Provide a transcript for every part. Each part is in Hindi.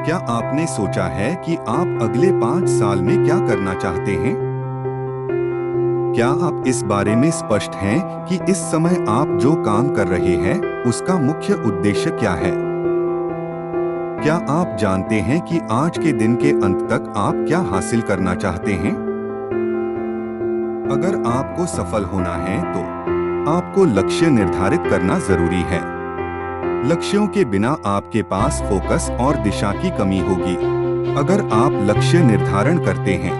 क्या आपने सोचा है कि आप अगले 5 साल में क्या करना चाहते हैं? क्या आप इस बारे में स्पष्ट हैं कि इस समय आप जो काम कर रहे हैं, उसका मुख्य उद्देश्य क्या है? क्या आप जानते हैं कि आज के दिन के अंत तक आप क्या हासिल करना चाहते हैं? अगर आपको सफल होना है, तो आपको लक्ष्य निर्धारित करना जरूरी है। लक्ष्यों के बिना आपके पास फोकस और दिशा की कमी होगी। अगर आप लक्ष्य निर्धारण करते हैं,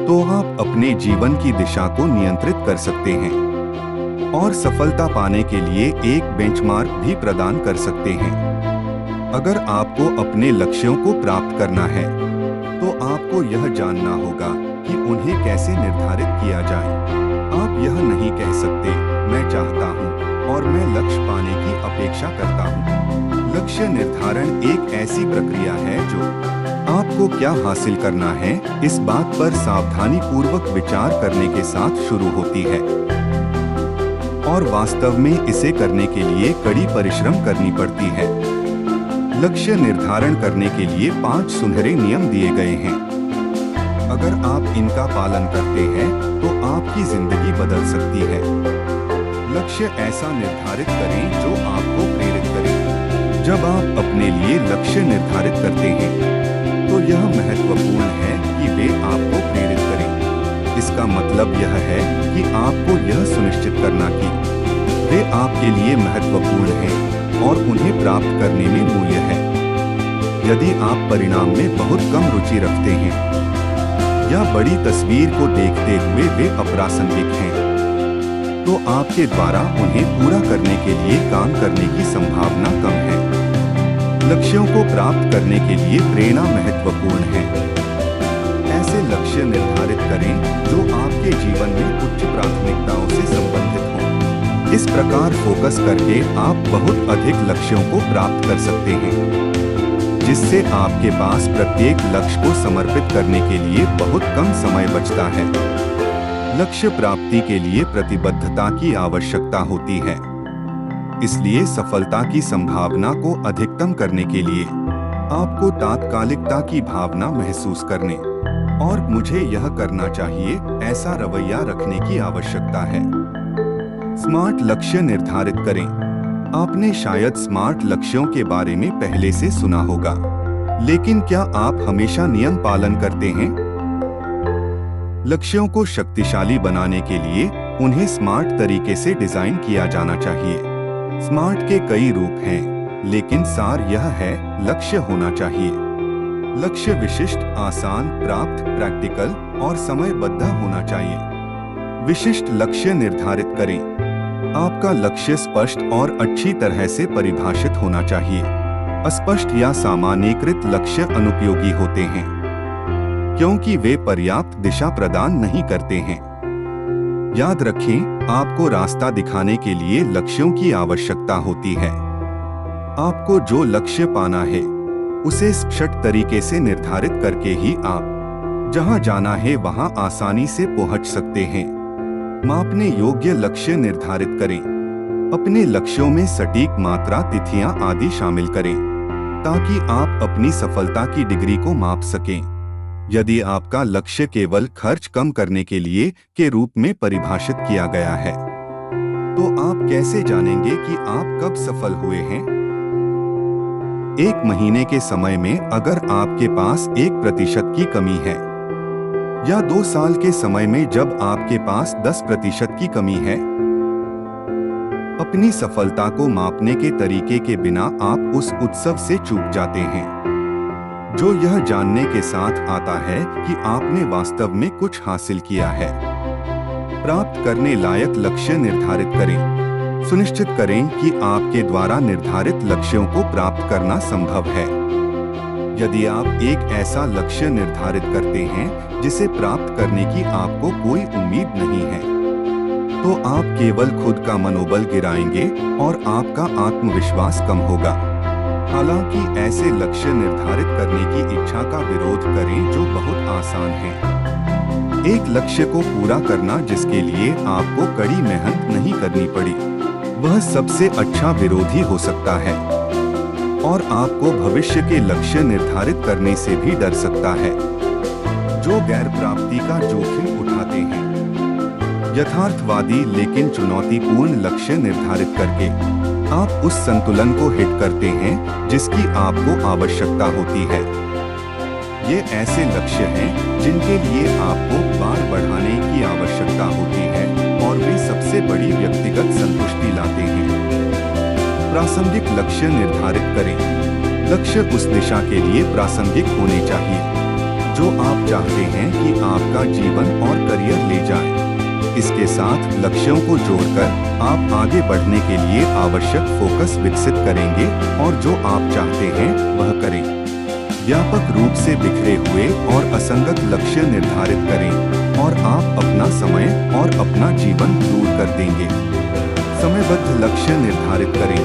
तो आप अपने जीवन की दिशा को नियंत्रित कर सकते हैं और सफलता पाने के लिए एक बेंचमार्क भी प्रदान कर सकते हैं। अगर आपको अपने लक्ष्यों को प्राप्त करना है, तो आपको यह जानना होगा कि उन्हें कैसे निर्धारित किया जाए। आप यह नहीं कह सकते, मैं चाहता हूँ और मैं लक्ष्य पाने की अपेक्षा करता हूँ। लक्ष्य निर्धारण एक ऐसी प्रक्रिया है जो आपको क्या हासिल करना है, इस बात पर सावधानी पूर्वक विचार करने के साथ शुरू होती है और वास्तव में इसे करने के लिए कड़ी परिश्रम करनी पड़ती है। लक्ष्य निर्धारण करने के लिए 5 सुनहरे नियम दिए गए हैं। अगर आप इनका पालन करते हैं, तो आपकी जिंदगी बदल सकती है। लक्ष्य ऐसा निर्धारित करें जो आपको प्रेरित करे। जब आप अपने लिए लक्ष्य निर्धारित करते हैं, तो यह महत्वपूर्ण है कि वे आपको प्रेरित करें। इसका मतलब यह है कि आपको यह सुनिश्चित करना कि वे आपके लिए महत्वपूर्ण हैं और उन्हें प्राप्त करने में मूल्य है। यदि आप परिणाम में बहुत कम रुचि रखते हैं या बड़ी तस्वीर को देखते हुए वे अप्रासंगिक हैं, तो आपके द्वारा उन्हें पूरा करने के लिए काम करने की संभावना कम है। लक्ष्यों को प्राप्त करने के लिए प्रेरणा महत्वपूर्ण है। ऐसे लक्ष्य निर्धारित करें जो आपके जीवन में उच्च प्राथमिकताओं से संबंधित हों। इस प्रकार फोकस करके आप बहुत अधिक लक्ष्यों को प्राप्त कर सकते हैं, जिससे आपके पास प्रत्येक लक्ष्य को समर्पित करने के लिए बहुत कम समय बचता है। लक्ष्य प्राप्ति के लिए प्रतिबद्धता की आवश्यकता होती है। इसलिए सफलता की संभावना को अधिकतम करने के लिए आपको तात्कालिकता की भावना महसूस करने और मुझे यह करना चाहिए ऐसा रवैया रखने की आवश्यकता है। स्मार्ट लक्ष्य निर्धारित करें। आपने शायद स्मार्ट लक्ष्यों के बारे में पहले से सुना होगा, लेकिन क्या आप हमेशा नियम पालन करते हैं? लक्ष्यों को शक्तिशाली बनाने के लिए उन्हें स्मार्ट तरीके से डिजाइन किया जाना चाहिए। स्मार्ट के कई रूप हैं, लेकिन सार यह है, लक्ष्य होना चाहिए। लक्ष्य विशिष्ट, आसान, प्राप्त, प्रैक्टिकल और समयबद्ध होना चाहिए। विशिष्ट लक्ष्य निर्धारित करें। आपका लक्ष्य स्पष्ट और अच्छी तरह से परिभाषित होना चाहिए। अस्पष्ट या सामान्यीकृत लक्ष्य अनुपयोगी होते हैं, क्योंकि वे पर्याप्त दिशा प्रदान नहीं करते हैं। याद रखें, आपको रास्ता दिखाने के लिए लक्ष्यों की आवश्यकता होती है। आपको जो लक्ष्य पाना है, उसे स्पष्ट तरीके से निर्धारित करके ही आप जहां जाना है वहां आसानी से पहुंच सकते हैं। मापने योग्य लक्ष्य निर्धारित करें। अपने लक्ष्यों में सटीक मात्रा, तिथियां आदि शामिल करें, ताकि आप अपनी सफलता की डिग्री को माप सकें। यदि आपका लक्ष्य केवल खर्च कम करने के लिए के रूप में परिभाषित किया गया है, तो आप कैसे जानेंगे कि आप कब सफल हुए हैं? 1 महीने के समय में अगर आपके पास 1% की कमी है, या 2 साल के समय में जब आपके पास 10% की कमी है, अपनी सफलता को मापने के तरीके के बिना आप उस उत्सव से चूक जाते हैं, जो यह जानने के साथ आता है कि आपने वास्तव में कुछ हासिल किया है। प्राप्त करने लायक लक्ष्य निर्धारित करें। सुनिश्चित करें कि आपके द्वारा निर्धारित लक्ष्यों को प्राप्त करना संभव है। यदि आप एक ऐसा लक्ष्य निर्धारित करते हैं जिसे प्राप्त करने की आपको कोई उम्मीद नहीं है, तो आप केवल खुद का मनोबल गिराएंगे और आपका आत्मविश्वास कम होगा। हालांकि ऐसे लक्ष्य निर्धारित करने की इच्छा का विरोध करें जो बहुत आसान है। एक लक्ष्य को पूरा करना जिसके लिए आपको कड़ी मेहनत नहीं करनी पड़ी, वह सबसे अच्छा विरोधी हो सकता है। और आपको भविष्य के लक्ष्य निर्धारित करने से भी डर सकता है। जो गैर प्राप्ति का जोखिम उठाते हैं। यथार्थवादी लेकिन चुनौतीपूर्ण लक्ष्य निर्धारित करके आप उस संतुलन को हिट करते हैं जिसकी आपको आवश्यकता होती है। ये ऐसे लक्ष्य हैं जिनके लिए आपको बार बढ़ाने की आवश्यकता होती है और वे सबसे बड़ी व्यक्तिगत संतुष्टि लाते हैं। प्रासंगिक लक्ष्य निर्धारित करें। लक्ष्य उस दिशा के लिए प्रासंगिक होने चाहिए जो आप चाहते हैं कि आपका जीवन और करियर ले जाए। इसके साथ लक्ष्यों को जोड़कर आप आगे बढ़ने के लिए आवश्यक फोकस विकसित करेंगे और जो आप चाहते हैं वह करें। व्यापक रूप से बिखरे हुए और असंगत लक्ष्य निर्धारित करें और आप अपना समय और अपना जीवन दूर कर देंगे। समयबद्ध लक्ष्य निर्धारित करें।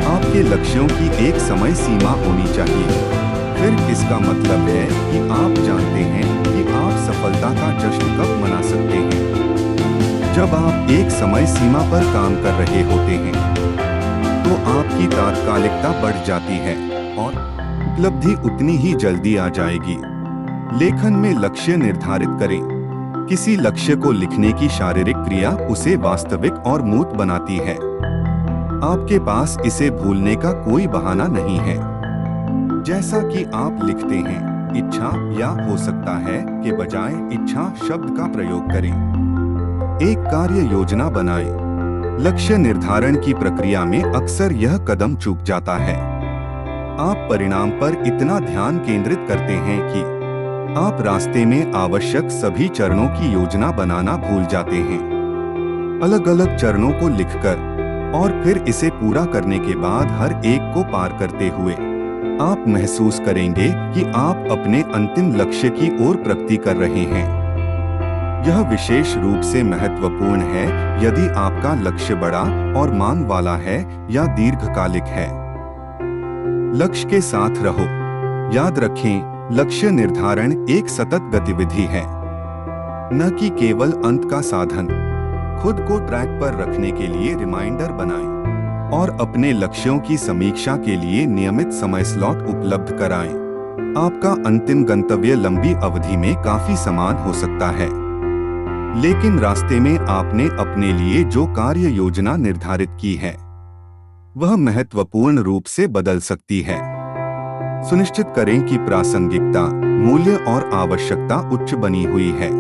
आपके लक्ष्यों की एक समय सीमा होनी चाहिए। फिर इसका मतलब है कि आप जानते हैं कि आप सफलता का जश्न कब मना सकते हैं। जब आप एक समय सीमा पर काम कर रहे होते हैं तो आपकी तात्कालिकता बढ़ जाती है और उपलब्धि उतनी ही जल्दी आ जाएगी। लेखन में लक्ष्य निर्धारित करें। किसी लक्ष्य को लिखने की शारीरिक क्रिया उसे वास्तविक और मूर्त बनाती है। आपके पास इसे भूलने का कोई बहाना नहीं है। जैसा कि आप लिखते हैं, इच्छा या हो सकता है के बजाय इच्छा शब्द का प्रयोग करें। एक कार्य योजना बनाएं। लक्ष्य निर्धारण की प्रक्रिया में अक्सर यह कदम चूक जाता है। आप परिणाम पर इतना ध्यान केंद्रित करते हैं कि आप रास्ते में आवश्यक सभी चरणों की योजना बनाना भूल जाते हैं। अलग अलग चरणों को लिखकर और फिर इसे पूरा करने के बाद हर एक को पार करते हुए आप महसूस करेंगे कि आप अपने अंतिम लक्ष्य की ओर प्रगति कर रहे हैं। यह विशेष रूप से महत्वपूर्ण है यदि आपका लक्ष्य बड़ा और मांग वाला है या दीर्घकालिक है। लक्ष्य के साथ रहो। याद रखें, लक्ष्य निर्धारण एक सतत गतिविधि है, न कि केवल अंत का साधन। खुद को ट्रैक पर रखने के लिए रिमाइंडर बनाएं और अपने लक्ष्यों की समीक्षा के लिए नियमित समय स्लॉट उपलब्ध कराएं। आपका अंतिम गंतव्य लंबी अवधि में काफी समान हो सकता है, लेकिन रास्ते में आपने अपने लिए जो कार्य योजना निर्धारित की है वह महत्वपूर्ण रूप से बदल सकती है। सुनिश्चित करें कि प्रासंगिकता, मूल्य और आवश्यकता उच्च बनी हुई है।